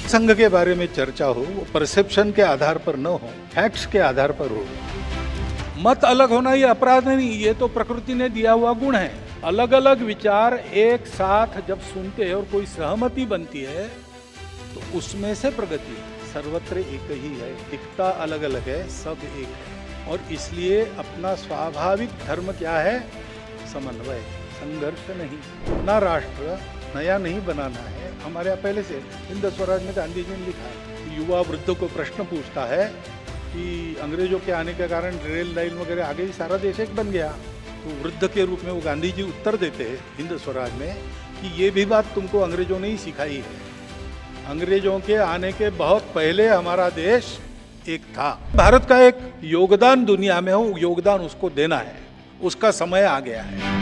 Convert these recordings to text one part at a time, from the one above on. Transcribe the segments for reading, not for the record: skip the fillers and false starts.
संघ के बारे में चर्चा हो वो परसेप्शन के आधार पर न हो, फैक्ट्स के आधार पर हो। मत अलग होना ये अपराध नहीं, ये तो प्रकृति ने दिया हुआ गुण है। अलग अलग विचार एक साथ जब सुनते हैं और कोई सहमति बनती है तो उसमें से प्रगति है। सर्वत्र एक ही है, दिखता अलग अलग है, सब एक है। और इसलिए अपना स्वाभाविक धर्म क्या है? समन्वय, संघर्ष नहीं। ना राष्ट्र नया नहीं बनाना है। हमारे यहाँ पहले से हिंद स्वराज में गांधी जी ने लिखा है, युवा वृद्ध को प्रश्न पूछता है कि अंग्रेजों के आने के कारण रेल लाइन वगैरह आ गई, सारा देश एक बन गया। तो वृद्ध के रूप में वो गांधी जी उत्तर देते हैं हिंद स्वराज में कि ये भी बात तुमको अंग्रेजों ने ही सिखाई है। अंग्रेजों के आने के बहुत पहले हमारा देश एक था। भारत का एक योगदान दुनिया में हो, योगदान उसको देना है, उसका समय आ गया है।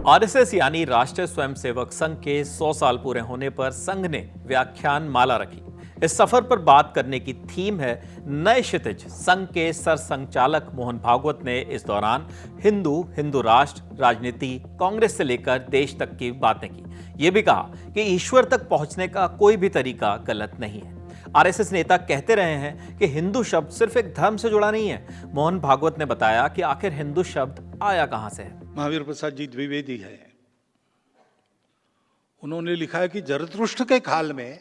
आरएसएस यानी राष्ट्रीय स्वयंसेवक संघ के 100 साल पूरे होने पर संघ ने व्याख्यान माला रखी। इस सफर पर बात करने की थीम है नए क्षितिज। संघ के सरसंघचालक मोहन भागवत ने इस दौरान हिंदू राष्ट्र, राजनीति, कांग्रेस से लेकर देश तक की बातें की। ये भी कहा कि ईश्वर तक पहुंचने का कोई भी तरीका गलत नहीं है। आरएसएस नेता कहते रहे हैं कि हिंदू शब्द सिर्फ एक धर्म से जुड़ा नहीं है। मोहन भागवत ने बताया कि आखिर हिंदू शब्द आया कहां से है। महावीर प्रसाद जी द्विवेदी है, उन्होंने लिखा है कि जरतुष्ट्र के काल में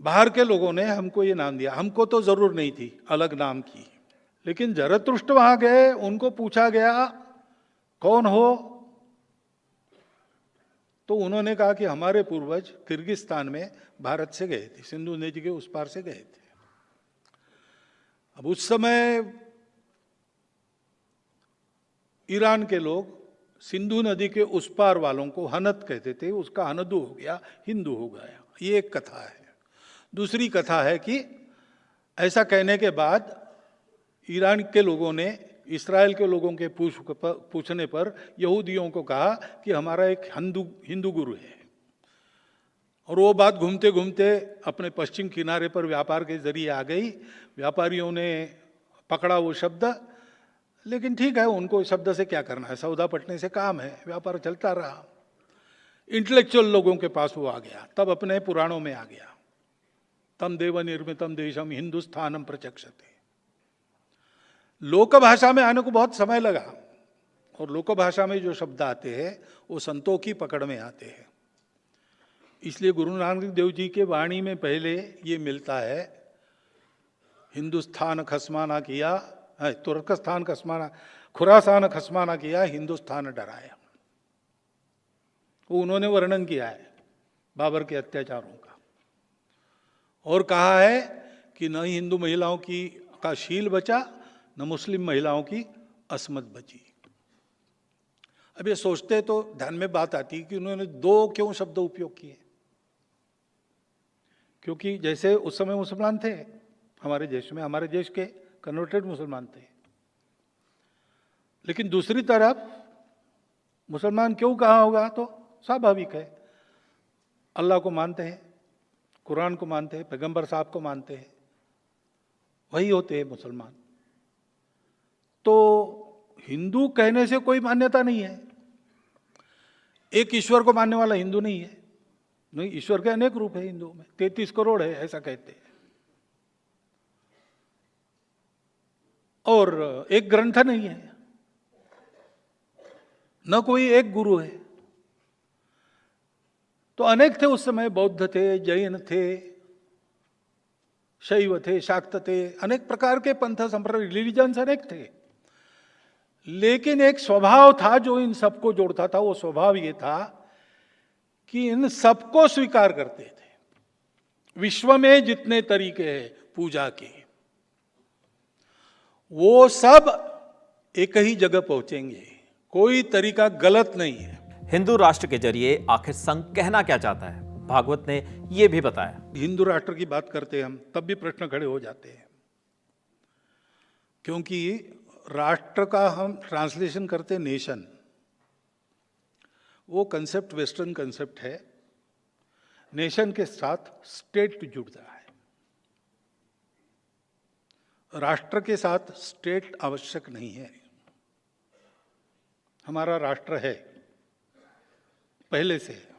बाहर के लोगों ने हमको ये नाम दिया। हमको तो जरूर नहीं थी अलग नाम की, लेकिन जरतुष्ट्र वहां गए, उनको पूछा गया कौन हो, तो उन्होंने कहा कि हमारे पूर्वज किर्गिस्तान में भारत से गए थे, सिंधु नदी के उस पार से गए थे। अब उस समय ईरान के लोग सिंधु नदी के उस पार वालों को हनत कहते थे, उसका हनदू हो गया, हिंदू हो गया। ये एक कथा है। दूसरी कथा है कि ऐसा कहने के बाद ईरान के लोगों ने इस्राएल के लोगों के पूछने पर यहूदियों को कहा कि हमारा एक हिंदू गुरु है। और वो बात घूमते घूमते अपने पश्चिम किनारे पर व्यापार के जरिए आ गई। व्यापारियों ने पकड़ा वो शब्द, लेकिन ठीक है, उनको शब्द से क्या करना है, सौदा पटने से काम है, व्यापार चलता रहा। इंटेलेक्चुअल लोगों के पास वो आ गया, तब अपने पुराणों में आ गया, तम देव निर्मितम देशम हिंदुस्थानम प्रचक्षते। लोक भाषा में आने को बहुत समय लगा, और लोक भाषा में जो शब्द आते हैं वो संतों की पकड़ में आते हैं। इसलिए गुरु नानक देव जी के वाणी में पहले ये मिलता है, हिंदुस्तान खसमाना किया, तुर्कस्तान खसमाना, खुरासान खसमाना किया, हिंदुस्तान डराया। वो उन्होंने वर्णन किया है बाबर के अत्याचारों का, और कहा है कि न हिंदू महिलाओं का शील बचा, न मुस्लिम महिलाओं की असमत बची। अब ये सोचते तो ध्यान में बात आती कि उन्होंने दो क्यों शब्द उपयोग किए। क्योंकि जैसे उस समय मुसलमान थे हमारे देश में, हमारे देश के कन्वर्टेड मुसलमान थे, लेकिन दूसरी तरफ मुसलमान क्यों कहा होगा, तो स्वाभाविक है, अल्लाह को मानते हैं, कुरान को मानते हैं, पैगंबर साहब को मानते हैं, वही होते हैं मुसलमान। तो हिंदू कहने से कोई मान्यता नहीं है। एक ईश्वर को मानने वाला हिंदू नहीं है। नहीं, ईश्वर के अनेक रूप है हिंदू में, 33 करोड़ है ऐसा कहते हैं। और एक ग्रंथ नहीं है, न कोई एक गुरु है। तो अनेक थे उस समय, बौद्ध थे, जैन थे, शैव थे, शाक्त थे, अनेक प्रकार के पंथ संप्रदाय, रिलीजन्स अनेक थे। लेकिन एक स्वभाव था जो इन सबको जोड़ता था। वो स्वभाव ये था कि इन सबको स्वीकार करते थे। विश्व में जितने तरीके हैं पूजा के, वो सब एक ही जगह पहुंचेंगे, कोई तरीका गलत नहीं है। हिंदू राष्ट्र के जरिए आखिर संघ कहना क्या चाहता है, भागवत ने यह भी बताया। हिंदू राष्ट्र की बात करते हैं हम, तब भी प्रश्न खड़े हो जाते हैं, क्योंकि राष्ट्र का हम ट्रांसलेशन करते नेशन, वो कंसेप्ट वेस्टर्न कंसेप्ट है। नेशन के साथ स्टेट जुड़ता है, राष्ट्र के साथ स्टेट आवश्यक नहीं है। हमारा राष्ट्र है, पहले से है।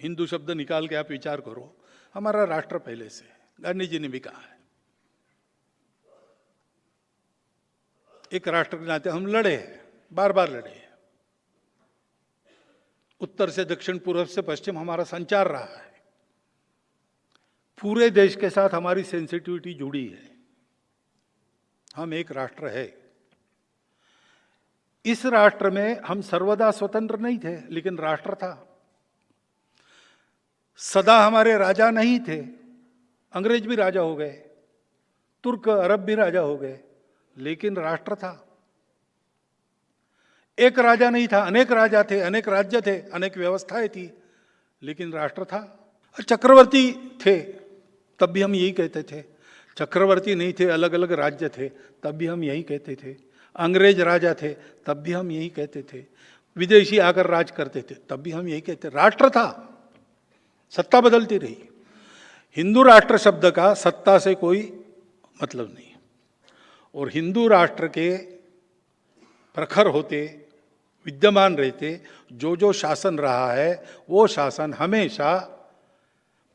हिंदू शब्द निकाल के आप विचार करो, हमारा राष्ट्र पहले से, गांधी जी ने भी कहा है। एक राष्ट्र के नाते हम लड़े हैं, बार बार लड़े हैं। उत्तर से दक्षिण, पूर्व से पश्चिम हमारा संचार रहा है। पूरे देश के साथ हमारी सेंसिटिविटी जुड़ी है। हम एक राष्ट्र है। इस राष्ट्र में हम सर्वदा स्वतंत्र नहीं थे, लेकिन राष्ट्र था। सदा हमारे राजा नहीं थे, अंग्रेज भी राजा हो गए, तुर्क अरब भी राजा हो गए, लेकिन राष्ट्र था। एक राजा नहीं था, अनेक राजा थे, अनेक राज्य थे, अनेक व्यवस्थाएं थी, लेकिन राष्ट्र था। चक्रवर्ती थे तब भी हम यही कहते थे, चक्रवर्ती नहीं थे, अलग अलग राज्य थे, तब भी हम यही कहते थे। अंग्रेज राजा थे तब भी हम यही कहते थे, विदेशी आकर राज करते थे तब भी हम यही कहते। राष्ट्र था, सत्ता बदलती रही। हिंदू राष्ट्र शब्द का सत्ता से कोई मतलब नहीं, और हिंदू राष्ट्र के प्रखर होते, विद्यमान रहते, जो जो शासन रहा है वो शासन हमेशा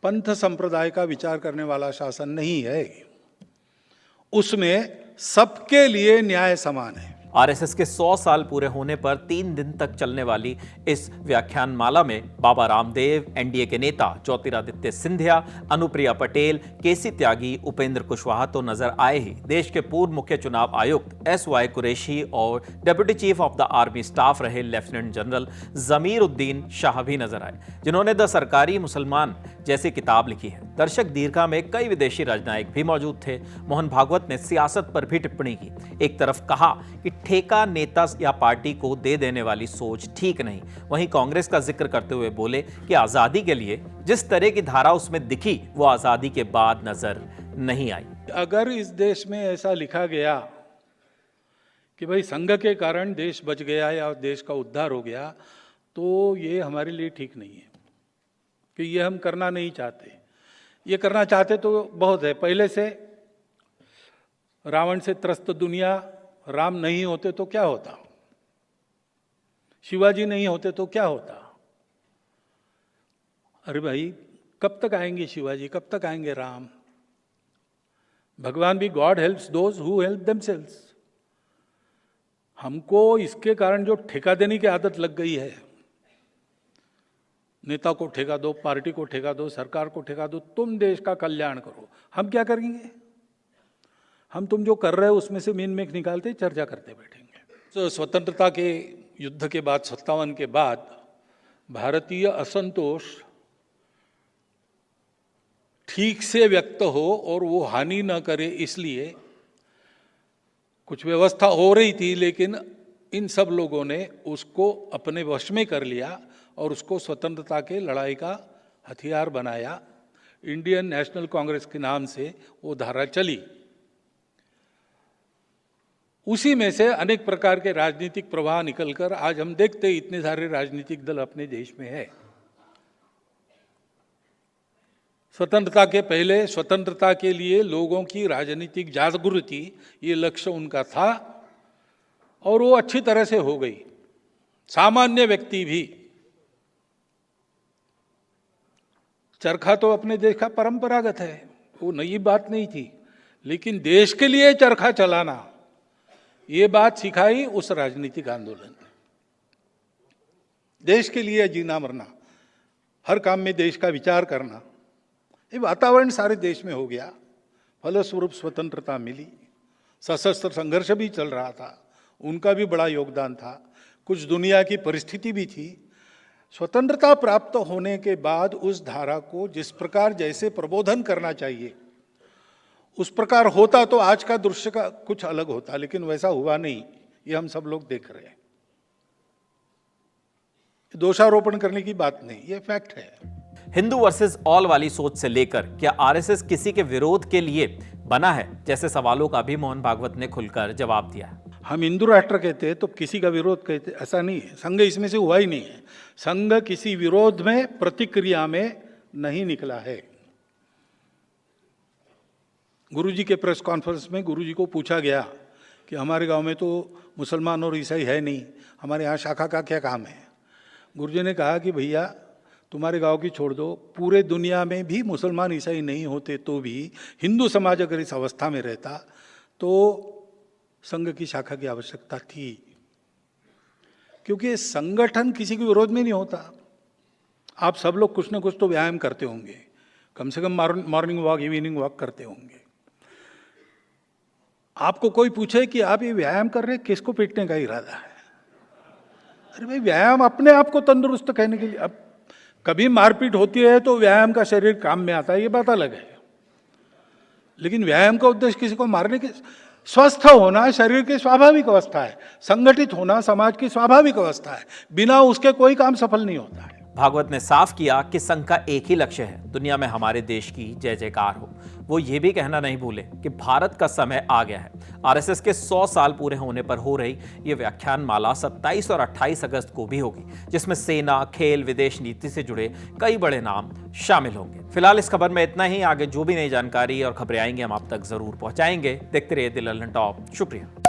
पंथ संप्रदाय का विचार करने वाला शासन नहीं है। उसमें सबके लिए न्याय समान है। आरएसएस के 100 साल पूरे होने पर 3 दिन तक चलने वाली इस व्याख्यान माला में बाबा रामदेव, एनडीए के नेता ज्योतिरादित्य सिंधिया, अनुप्रिया पटेल, केसी त्यागी, उपेंद्र कुशवाहा तो नजर आए ही, देश के पूर्व मुख्य चुनाव आयुक्त एसवाई कुरैशी और deputy chief of the army staff रहे लेफ्टिनेंट जनरल जमीर उद्दीन शाह भी नजर आए, जिन्होंने द सरकारी मुसलमान जैसी किताब लिखी है। दर्शक दीर्घा में कई विदेशी राजनयिक भी मौजूद थे। मोहन भागवत ने सियासत पर भी टिप्पणी की। एक तरफ कहा कि ठेका नेता या पार्टी को दे देने वाली सोच ठीक नहीं, वहीं कांग्रेस का जिक्र करते हुए बोले कि आजादी के लिए जिस तरह की धारा उसमें दिखी वो आजादी के बाद नजर नहीं आई। अगर इस देश में ऐसा लिखा गया कि भाई संघ के कारण देश बच गया या देश का उद्धार हो गया, तो ये हमारे लिए ठीक नहीं है, कि ये हम करना नहीं चाहते। ये करना चाहते तो बहुत है, पहले से रावण से त्रस्त दुनिया, राम नहीं होते तो क्या होता, शिवाजी नहीं होते तो क्या होता। अरे भाई, कब तक आएंगे शिवाजी, कब तक आएंगे राम। भगवान भी God helps those who help themselves. हमको इसके कारण जो ठेका देने की आदत लग गई है, नेता को ठेका दो, पार्टी को ठेका दो, सरकार को ठेका दो, तुम देश का कल्याण करो। हम क्या करेंगे? हम तुम जो कर रहे हो उसमें से मीन मेख निकालते चर्चा करते बैठेंगे। तो स्वतंत्रता के युद्ध के बाद 57 के बाद भारतीय असंतोष ठीक से व्यक्त हो और वो हानि न करे, इसलिए कुछ व्यवस्था हो रही थी, लेकिन इन सब लोगों ने उसको अपने वश में कर लिया और उसको स्वतंत्रता के लड़ाई का हथियार बनाया। इंडियन नेशनल कांग्रेस के नाम से वो धारा चली। उसी में से अनेक प्रकार के राजनीतिक प्रवाह निकलकर आज हम देखते इतने सारे राजनीतिक दल अपने देश में है। स्वतंत्रता के पहले स्वतंत्रता के लिए लोगों की राजनीतिक जागृति, ये लक्ष्य उनका था और वो अच्छी तरह से हो गई। सामान्य व्यक्ति भी, चरखा तो अपने देश का परंपरागत है, वो नई बात नहीं थी, लेकिन देश के लिए चरखा चलाना, ये बात सिखाई उस राजनीतिक आंदोलन ने। देश के लिए जीना मरना, हर काम में देश का विचार करना, ये वातावरण सारे देश में हो गया। फलस्वरूप स्वतंत्रता मिली। सशस्त्र संघर्ष भी चल रहा था, उनका भी बड़ा योगदान था। कुछ दुनिया की परिस्थिति भी थी। स्वतंत्रता प्राप्त होने के बाद उस धारा को जिस प्रकार जैसे प्रबोधन करना चाहिए उस प्रकार होता तो आज का दृश्य का कुछ अलग होता, लेकिन वैसा हुआ नहीं। ये हम सब लोग देख रहे हैं। दोषारोपण करने की बात नहीं, ये फैक्ट है। हिंदू वर्सेस ऑल वाली सोच से लेकर क्या आरएसएस किसी के विरोध के लिए बना है, जैसे सवालों का भी मोहन भागवत ने खुलकर जवाब दिया। हम हिंदू राष्ट्र कहते हैं तो किसी का विरोध कहते, ऐसा नहीं है। संघ इसमें से हुआ ही नहीं है। संघ किसी विरोध में, प्रतिक्रिया में नहीं निकला है। गुरुजी के प्रेस कॉन्फ्रेंस में गुरुजी को पूछा गया कि हमारे गांव में तो मुसलमान और ईसाई है नहीं, हमारे यहाँ शाखा का क्या काम है। गुरुजी ने कहा कि भैया तुम्हारे गांव की छोड़ दो, पूरे दुनिया में भी मुसलमान ईसाई नहीं होते तो भी हिंदू समाज अगर इस अवस्था में रहता तो संघ की शाखा की आवश्यकता थी, क्योंकि संगठन किसी के विरोध में नहीं होता। आप सब लोग कुछ ना कुछ तो व्यायाम करते होंगे, कम से कम मॉर्निंग वॉक, इवनिंग वॉक करते होंगे। आपको कोई पूछे कि आप ये व्यायाम कर रहे हैं, किसको पीटने का इरादा है? अरे भाई, व्यायाम अपने आप को तंदुरुस्त कहने के लिए। अब कभी मारपीट होती है तो व्यायाम का शरीर काम में आता है, ये बात अलग है, लेकिन व्यायाम का उद्देश्य किसी को मारने के। स्वस्थ होना शरीर की स्वाभाविक अवस्था है, संगठित होना समाज की स्वाभाविक अवस्था है, बिना उसके कोई काम सफल नहीं होता है। भागवत ने साफ किया कि संघ का एक ही लक्ष्य है, दुनिया में हमारे देश की जय जयकार हो। वो ये भी कहना नहीं भूले कि भारत का समय आ गया है। आरएसएस के 100 साल पूरे होने पर हो रही ये व्याख्यान माला 27 और 28 अगस्त को भी होगी, जिसमें सेना, खेल, विदेश नीति से जुड़े कई बड़े नाम शामिल होंगे। फिलहाल इस खबर में इतना ही। आगे जो भी नई जानकारी और खबरें आएंगी हम आप तक जरूर पहुंचाएंगे। देखते रहिए दिल ललन टॉप। शुक्रिया।